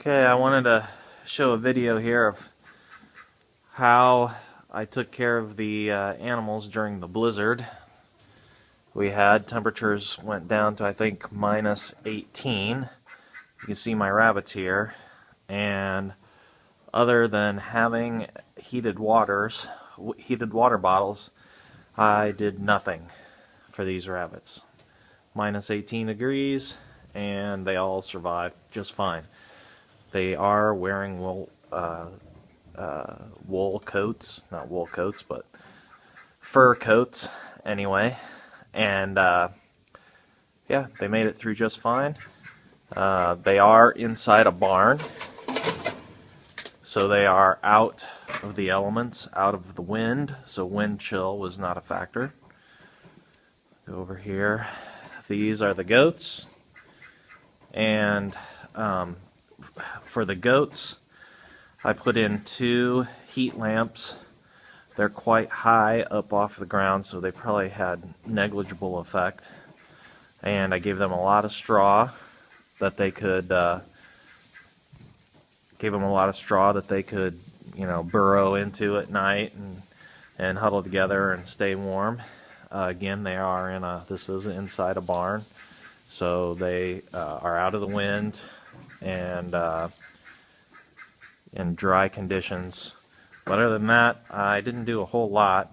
Okay, I wanted to show a video here of how I took care of the animals during the blizzard. We had temperatures went down to I think minus 18. You can see my rabbits here, and other than having heated water bottles, I did nothing for these rabbits. Minus 18 degrees, and they all survived just fine. They are wearing wool coats, not wool coats, but fur coats anyway, and yeah, they made it through just fine. They are inside a barn, so they are out of the elements, out of the wind, so wind chill was not a factor. Go over here. These are the goats, and for the goats, I put in 2 heat lamps. They're quite high up off the ground, so they probably had negligible effect. And I gave them a lot of straw that they could, burrow into at night and huddle together and stay warm. Again, they are this is inside a barn, so they are out of the wind and in dry conditions. But other than that, I didn't do a whole lot.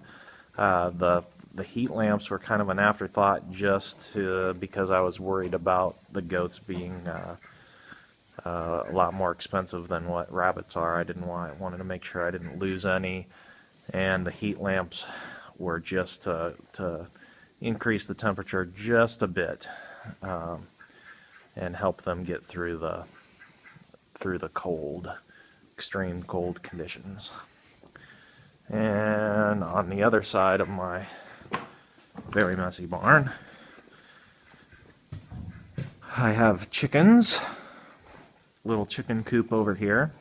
The heat lamps were kind of an afterthought, just because I was worried about the goats being a lot more expensive than what rabbits are. I wanted to make sure I didn't lose any, and the heat lamps were just to increase the temperature just a bit and help them get through the extreme cold conditions. And on the other side of my very messy barn, I have chickens. Little chicken coop over here.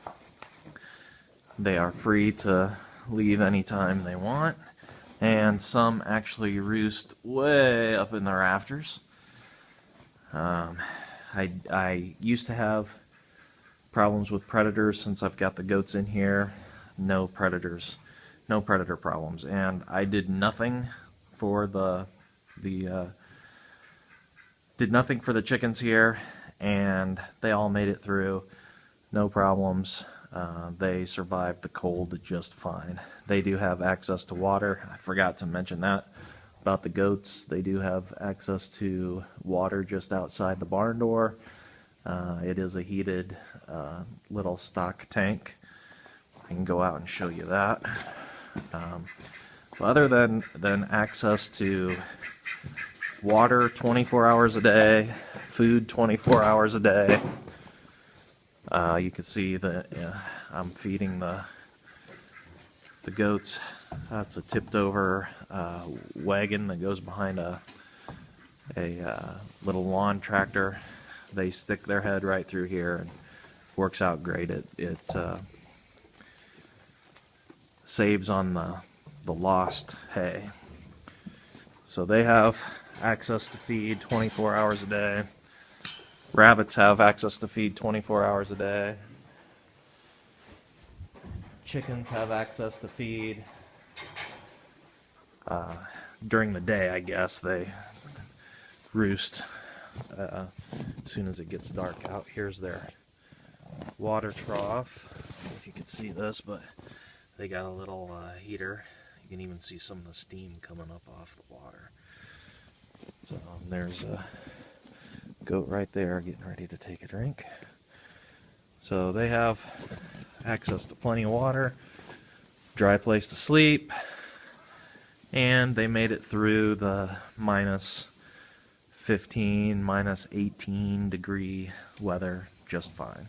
They are free to leave anytime they want, and some actually roost way up in the rafters. I used to have problems with predators. Since I've got the goats in here, no predator problems, and I did nothing for the chickens here, and they all made it through, no problems. They survived the cold just fine. They do have access to water. I forgot to mention that about the goats. They do have access to water just outside the barn door. It is a heated little stock tank. I can go out and show you that. Other than access to water 24 hours a day, food 24 hours a day, you can see that I'm feeding the goats. That's a tipped over wagon that goes behind a little lawn tractor. They stick their head right through here, and works out great. It saves on the lost hay. So they have access to feed 24 hours a day. Rabbits have access to feed 24 hours a day. Chickens have access to feed during the day, I guess. They roost as soon as it gets dark out. Here's their water trough. I don't know if you can see this, but they got a little heater. You can even see some of the steam coming up off the water. So there's a goat right there getting ready to take a drink. So they have access to plenty of water, dry place to sleep, and they made it through the minus 15, minus 18 degree weather just fine.